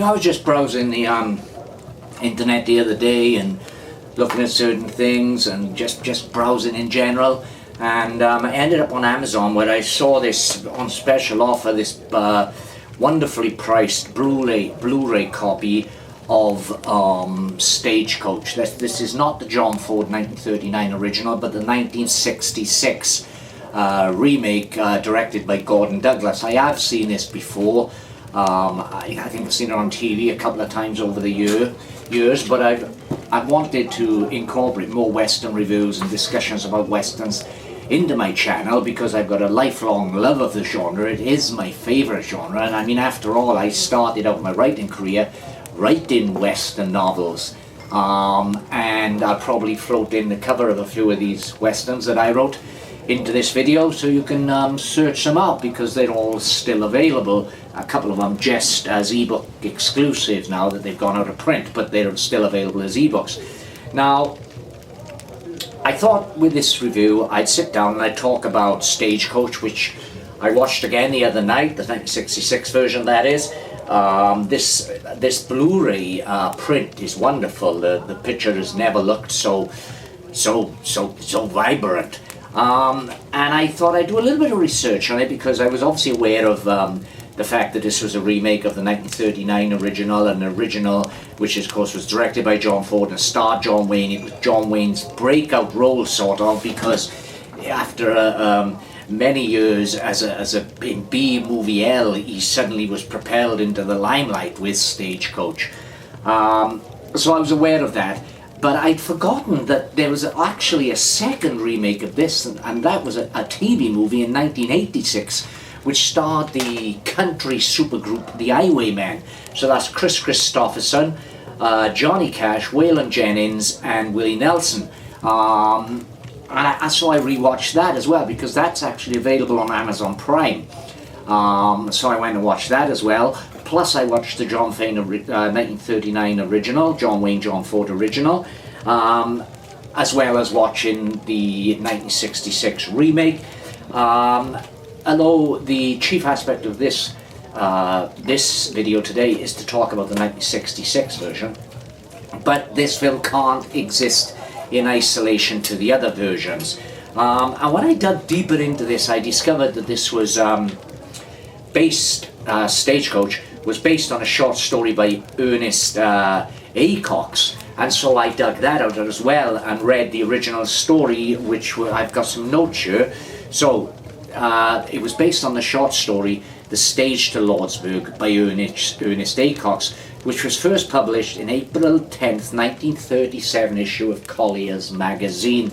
I was just browsing the internet the other day and looking at certain things and just browsing in general, and I ended up on Amazon where I saw this on special offer, this wonderfully priced Blu-ray copy of Stagecoach. This is not the John Ford 1939 original, but the 1966 remake directed by Gordon Douglas. I have seen this before. I think I've seen it on TV a couple of times over the years, but I've wanted to incorporate more Western reviews and discussions about Westerns into my channel because I've got a lifelong love of the genre. It is my favourite genre, and I mean, after all, I started out my writing career writing Western novels, and I'll probably float in the cover of a few of these Westerns that I wrote into this video, so you can search them out because they're all still available. A couple of them just as ebook exclusive now that they've gone out of print, but they're still available as ebooks. Now, I thought with this review I'd sit down and I'd talk about Stagecoach, which I watched again the other night, the 1966 version that is. This Blu-ray print is wonderful. The picture has never looked so vibrant. And I thought I'd do a little bit of research on it because I was obviously aware of the fact that this was a remake of the 1939 original, an original which of course was directed by John Ford and starred John Wayne. It was John Wayne's breakout role, sort of, because after many years in B movie L, he suddenly was propelled into the limelight with Stagecoach. So I was aware of that. But I'd forgotten that there was actually a second remake of this, and that was a TV movie in 1986, which starred the country supergroup The Highwaymen. So that's Chris Christopherson, Johnny Cash, Waylon Jennings, and Willie Nelson. So I rewatched that as well because that's actually available on Amazon Prime. So I went and watched that as well. Plus I watched the John Wayne 1939 original, John Wayne, John Ford original, as well as watching the 1966 remake. Although the chief aspect of this video today is to talk about the 1966 version, but this film can't exist in isolation to the other versions. And when I dug deeper into this, I discovered that this was Stagecoach was based on a short story by Ernest Acox, and so I dug that out as well and read the original story, which I've got some notes here. So it was based on the short story The Stage to Lordsburg by Ernest Acox, which was first published in April 10th, 1937 issue of Collier's magazine.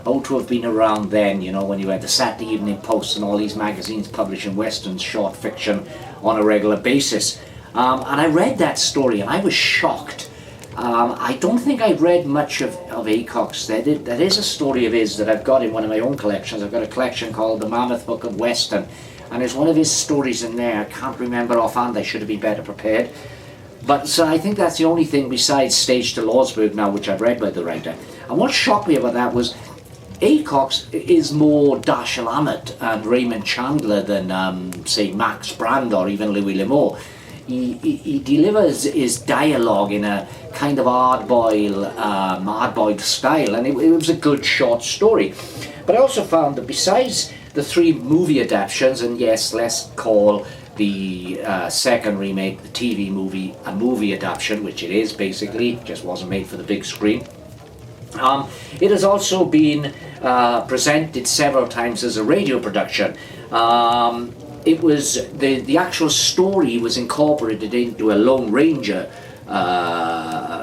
Ought to have been around then, you know, when you had the Saturday Evening Post and all these magazines publishing Westerns, short fiction on a regular basis. And I read that story and I was shocked. I don't think I've read much of Acox. There is a story of his that I've got in one of my own collections. I've got a collection called The Mammoth Book of Western, and there's one of his stories in there. I can't remember offhand. I should have been better prepared. But so I think that's the only thing besides Stage to Lordsburg now which I've read by the writer. And what shocked me about that was Acox is more Dashiell Hammett and Raymond Chandler than, say, Max Brand or even Louis L'Amour. He delivers his dialogue in a kind of hard-boiled style, and it was a good short story. But I also found that besides the three movie adaptations, and yes, let's call the second remake, the TV movie, a movie adaptation, which it is basically, just wasn't made for the big screen. It has also been presented several times as a radio production. It was the actual story was incorporated into a Lone Ranger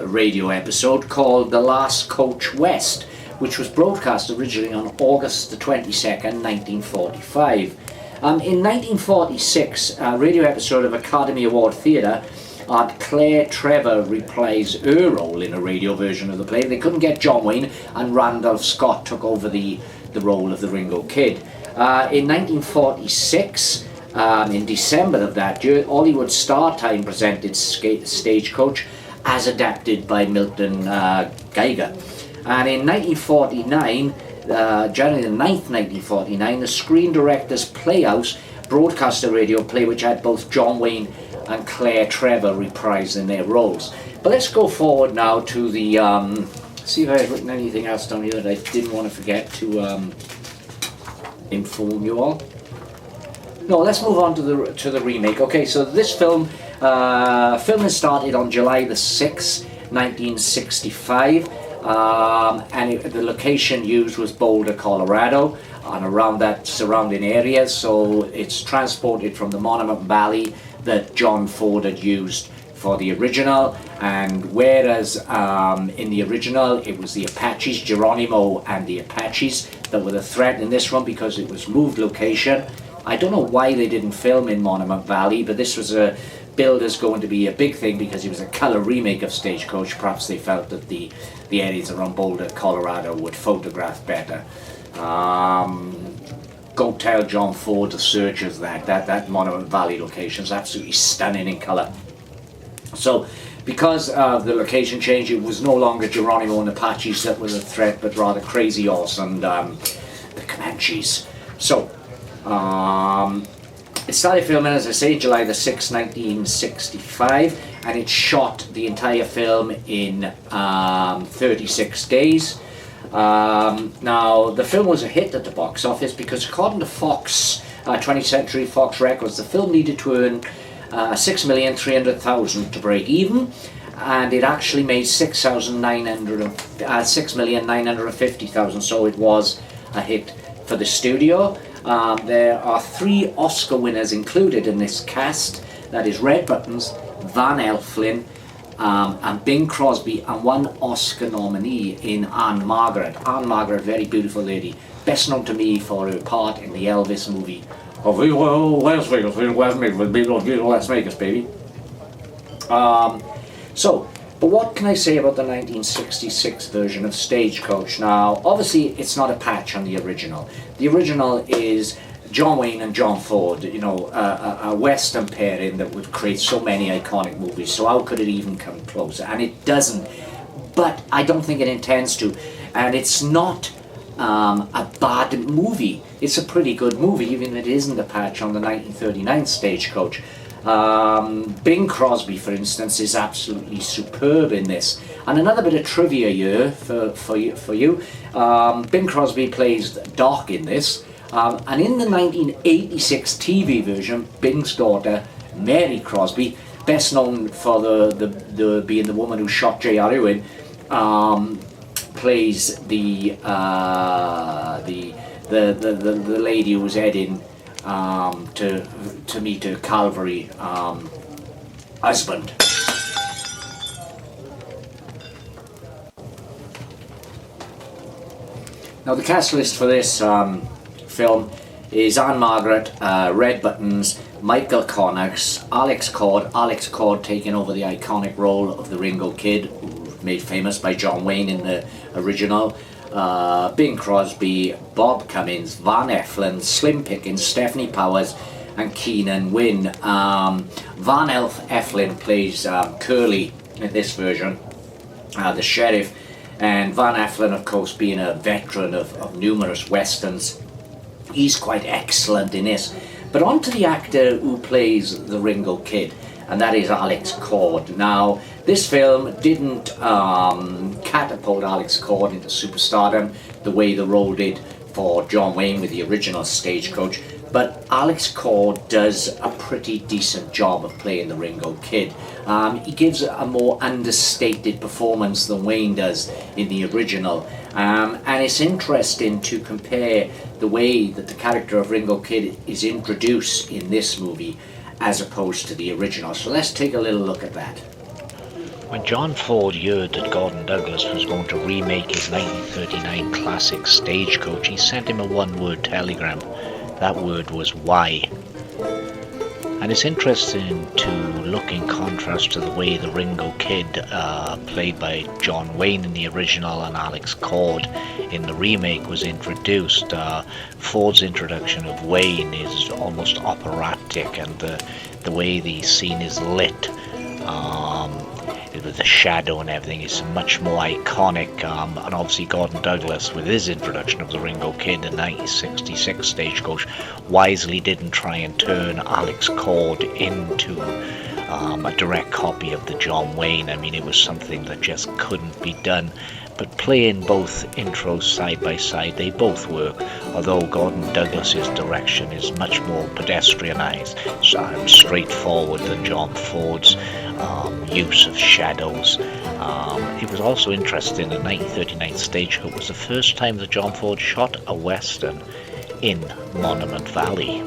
radio episode called The Last Coach West, which was broadcast originally on August the 22nd, 1945. In 1946, a radio episode of Academy Award Theatre, Claire Trevor reprised her role in a radio version of the play. They couldn't get John Wayne, and Randolph Scott took over the role of the Ringo Kid. In 1946, in December of that year, Hollywood Star Time presented Stagecoach as adapted by Milton Geiger. And in 1949, January the 9th, 1949, the Screen Directors Playhouse broadcast a radio play which had both John Wayne and Claire Trevor reprising their roles. But let's go forward now to the, see if I've written anything else down here that I didn't want to forget to inform you all. No, let's move on to the remake. Okay, so this filming started on July the 6th, 1965, and the location used was Boulder, Colorado, and around that surrounding areas. So it's transported from the Monument Valley that John Ford had used for the original, and whereas in the original it was the Apaches, Geronimo and the Apaches, that were the threat in this one because it was moved location. I don't know why they didn't film in Monument Valley, but this was billed as going to be a big thing because it was a color remake of Stagecoach. Perhaps they felt that the areas around Boulder, Colorado would photograph better. Go tell John Ford to search as that Monument Valley location is absolutely stunning in color. So because of the location change, it was no longer Geronimo and Apaches that were the threat, but rather Crazy Horse and the Comanches. So it started filming, as I say, July the 6th, 1965, and it shot the entire film in 36 days. Now, the film was a hit at the box office because, according to Fox, 20th Century Fox Records, the film needed to earn $6,300,000 to break even, and it actually made $6,950,000, so it was a hit for the studio. There are 3 Oscar winners included in this cast. That is Red Buttons, Van Elflin, and Bing Crosby, and 1 Oscar nominee in Anne Margaret. Anne Margaret, very beautiful lady, best known to me for her part in the Elvis movie. Las Vegas, baby. But what can I say about the 1966 version of Stagecoach? Now, obviously, it's not a patch on the original. The original is John Wayne and John Ford, you know, a Western pairing that would create so many iconic movies. So how could it even come close? And it doesn't. But I don't think it intends to. And it's not a bad movie. It's a pretty good movie, even if it isn't a patch on the 1939 Stagecoach. Bing Crosby, for instance, is absolutely superb in this. And another bit of trivia here for you. Bing Crosby plays Doc in this. And in the 1986 TV version, Bing's daughter, Mary Crosby, best known for the being the woman who shot J.R. Ewing, plays the lady who was heading to meet her Calvary husband. Now the cast list for this film is Anne Margaret, Red Buttons, Michael Connors, Alex Cord taking over the iconic role of the Ringo Kid, made famous by John Wayne in the original, Bing Crosby, Bob Cummins, Van Eflin, Slim Pickens, Stephanie Powers and Keenan Wynn. Van Eflin plays Curly in this version, the sheriff, and Van Eflin, of course, being a veteran of numerous westerns, he's quite excellent in this. But on to the actor who plays the Ringo Kid, and that is Alex Cord. Now, this film didn't catapult Alex Cord into superstardom the way the role did for John Wayne with the original Stagecoach, but Alex Cord does a pretty decent job of playing the Ringo Kid. He gives a more understated performance than Wayne does in the original, and it's interesting to compare the way that the character of Ringo Kid is introduced in this movie as opposed to the original. So let's take a little look at that. When John Ford heard that Gordon Douglas was going to remake his 1939 classic Stagecoach, he sent him a one-word telegram. That word was why. And it's interesting to look in contrast to the way the Ringo Kid, played by John Wayne in the original and Alex Cord in the remake, was introduced. Ford's introduction of Wayne is almost operatic, and the way the scene is lit, with the shadow and everything, is much more iconic. And obviously Gordon Douglas, with his introduction of the Ringo Kid in 1966 Stagecoach, wisely didn't try and turn Alex Cord into a direct copy of the John Wayne. I mean, it was something that just couldn't be done. But playing both intros side by side, they both work, although Gordon Douglas's direction is much more pedestrianized, straightforward than John Ford's use of shadows. It was also interesting that 1939 Stagecoach was the first time that John Ford shot a Western in Monument Valley.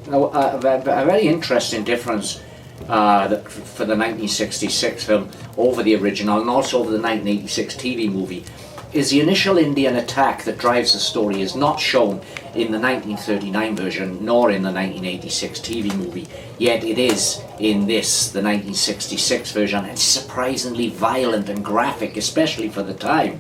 Now, a very interesting difference for the 1966 film over the original and also over the 1986 TV movie is the initial Indian attack that drives the story is not shown in the 1939 version nor in the 1986 TV movie, yet it is in the 1966 version, and it's surprisingly violent and graphic, especially for the time.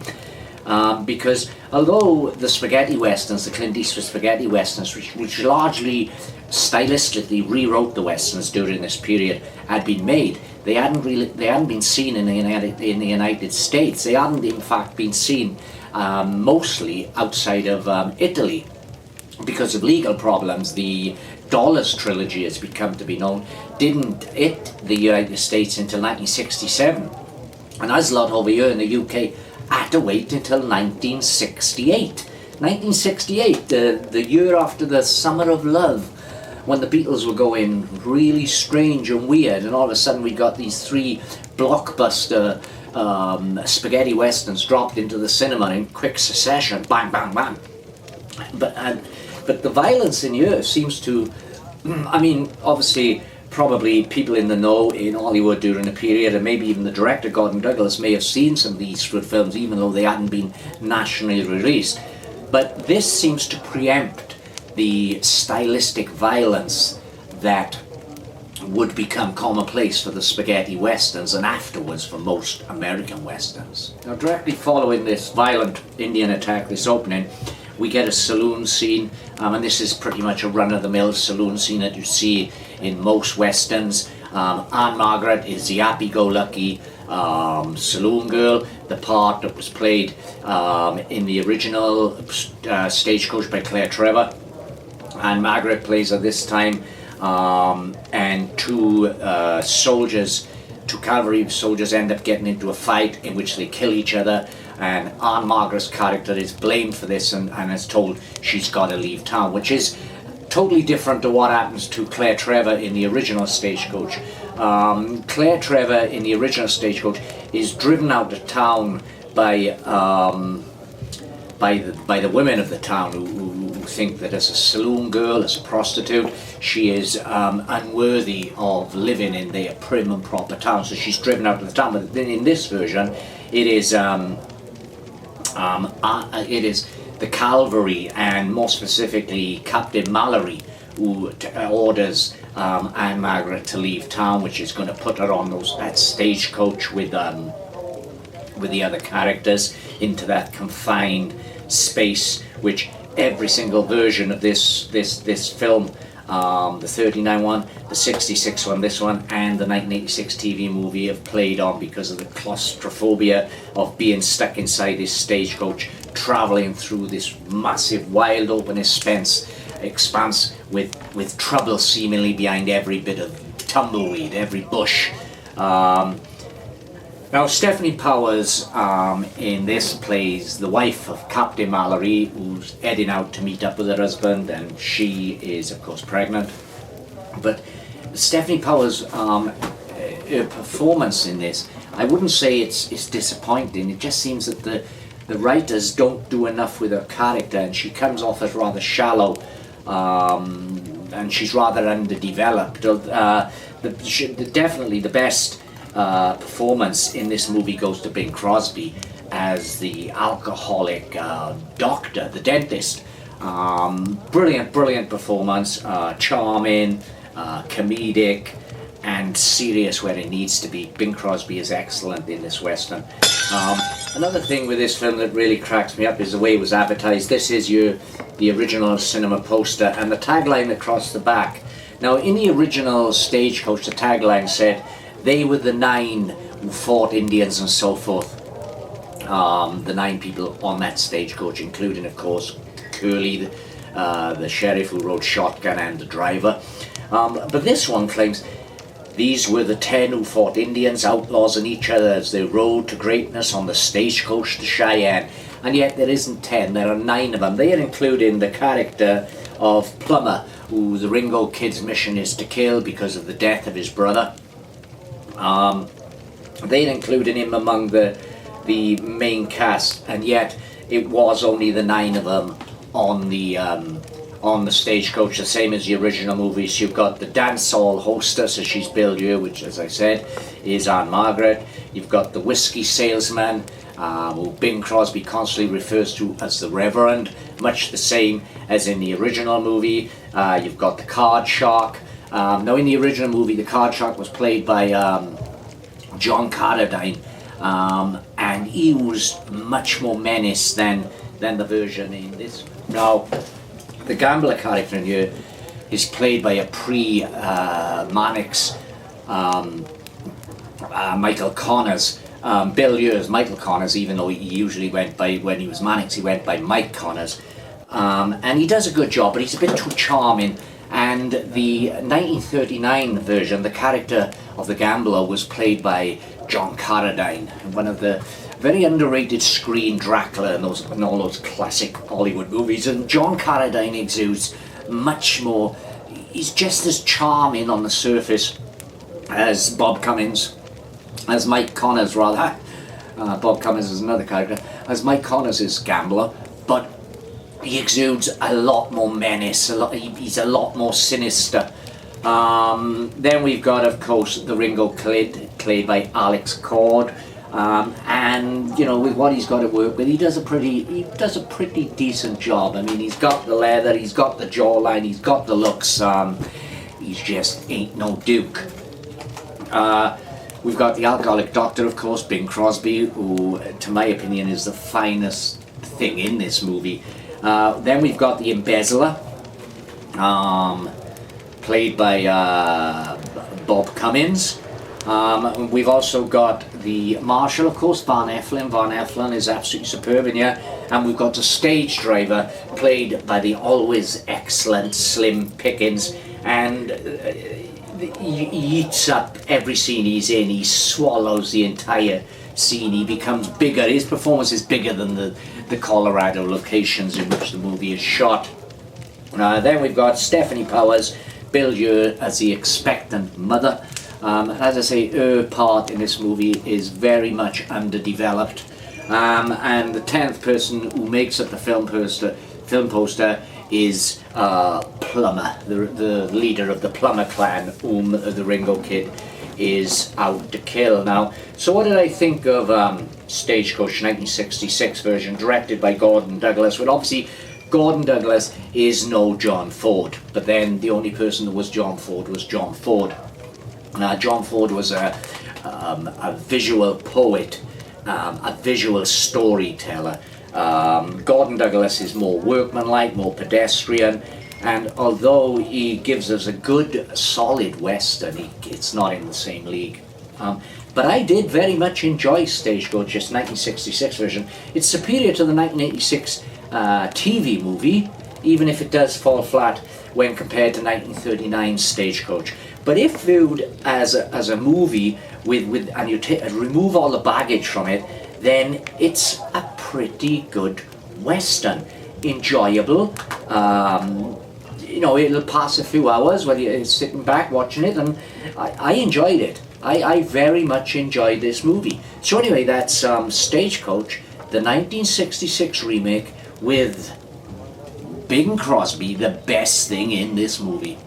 Because although the spaghetti westerns, the Clint Eastwood spaghetti westerns, which largely stylistically rewrote the westerns during this period, had been made, they hadn't been seen in the United States. They hadn't in fact been seen mostly outside of Italy because of legal problems. The Dollars trilogy, has become to be known, didn't hit the United States until 1967, and as a lot over here in the UK had to wait until 1968. 1968, the year after the Summer of Love, when the Beatles were going really strange and weird, and all of a sudden we got these three blockbuster spaghetti westerns dropped into the cinema in quick succession, bang, bang, bang. But the violence in here seems to, I mean, obviously, probably people in the know in Hollywood during the period, and maybe even the director Gordon Douglas may have seen some of the Eastwood films, even though they hadn't been nationally released. But this seems to preempt the stylistic violence that would become commonplace for the spaghetti westerns and afterwards for most American westerns. Now, directly following this violent Indian attack, this opening, we get a saloon scene, and this is pretty much a run-of-the-mill saloon scene that you see in most westerns. Aunt Margaret is the happy-go-lucky saloon girl, the part that was played in the original Stagecoach by Claire Trevor. And Margaret plays at this time, and two cavalry soldiers end up getting into a fight in which they kill each other, and Aunt Margaret's character is blamed for this and is told she's got to leave town, which is totally different to what happens to Claire Trevor in the original Stagecoach. Claire Trevor in the original Stagecoach is driven out of town by the women of the town who think that as a saloon girl, as a prostitute, she is unworthy of living in their prim and proper town, so she's driven out of the town. But in this version, it is the cavalry, and more specifically Captain Mallory, who orders Anne Margaret to leave town, which is going to put her on that stagecoach with the other characters into that confined space, which every single version of this film, the 39 one, the 66 one, this one, and the 1986 TV movie have played on because of the claustrophobia of being stuck inside this stagecoach, travelling through this massive, wild, open expanse with trouble seemingly behind every bit of tumbleweed, every bush. Now, Stephanie Powers in this plays the wife of Captain Mallory, who's heading out to meet up with her husband, and she is, of course, pregnant. But Stephanie Powers, her performance in this, I wouldn't say it's disappointing. It just seems that the writers don't do enough with her character, and she comes off as rather shallow, and she's rather underdeveloped. Definitely the best performance in this movie goes to Bing Crosby as the alcoholic doctor, the dentist. Brilliant performance, charming, comedic, and serious where it needs to be. Bing Crosby is excellent in this western. Another thing with this film that really cracks me up is the way it was advertised. This is the original cinema poster, and the tagline across the back. Now, in the original Stagecoach, the tagline said, "They were the 9 who fought Indians," and so forth. The 9 people on that stagecoach, including, of course, Curly, the sheriff who rode shotgun, and the driver. But this one claims these were the 10 who fought Indians, outlaws, and each other as they rode to greatness on the stagecoach to Cheyenne. And yet there isn't 10, there are 9 of them. They are including the character of Plummer, who the Ringo Kid's mission is to kill because of the death of his brother. They're including him among the main cast, and yet it was only the 9 of them on the stagecoach, the same as the original movies. You've got the dance hall hostess, as she's billed here, which, as I said, is Aunt Margaret. You've got the whiskey salesman, who Bing Crosby constantly refers to as the Reverend, much the same as in the original movie. You've got the card shark. Now, in the original movie, the card shark was played by John Carradine, and he was much more menace than the version in this. Now, the gambler character in here is played by a pre-Mannix Michael Connors. Bill here is Michael Connors, even though he usually went by, when he was Mannix, he went by Mike Connors. And he does a good job, but he's a bit too charming. And the 1939 version, the character of the gambler was played by John Carradine, one of the very underrated screen Dracula and all those classic Hollywood movies. And John Carradine exudes much more. He's just as charming on the surface as Bob Cummins, as Mike Connors rather. Bob Cummins is another character, as Mike Connors is gambler, but he exudes a lot more menace. He's a lot more sinister. Then we've got, of course, the Ringo Kid, played by Alex Cord. And you know, with what he's got to work with, he does a pretty decent job. I mean, he's got the leather, he's got the jawline, he's got the looks. He's just ain't no duke. We've got the alcoholic doctor, of course, Bing Crosby, who, to my opinion, is the finest thing in this movie. Then we've got the embezzler, played by Bob Cummins. We've also got the marshal, of course, Van Eflin. Van Eflin is absolutely superb in here. And we've got the stage driver, played by the always excellent Slim Pickens. And he eats up every scene he's in. He swallows the entire scene. He becomes bigger. His performance is bigger than the Colorado locations in which the movie is shot. Then we've got Stephanie Powers, billed here as the expectant mother. As I say, her part in this movie is very much underdeveloped. And the 10th person who makes up the film poster is Plummer, the leader of the Plummer clan, whom the Ringo Kid is out to kill. Now, so what did I think of Stagecoach 1966 version, directed by Gordon Douglas? Well, obviously, Gordon Douglas is no John Ford, but then the only person that was John Ford was John Ford. John Ford was a visual poet, a visual storyteller. Gordon Douglas is more workmanlike, more pedestrian, and although he gives us a good, solid western, it's not in the same league. But I did very much enjoy Stagecoach's 1966 version. It's superior to the 1986 TV movie, even if it does fall flat when compared to 1939 Stagecoach. But if viewed as a movie and you remove all the baggage from it, then it's a pretty good western, enjoyable. You know, it'll pass a few hours while you're sitting back watching it, and I enjoyed it. I very much enjoyed this movie. So anyway, that's Stagecoach, the 1966 remake with Bing Crosby, the best thing in this movie.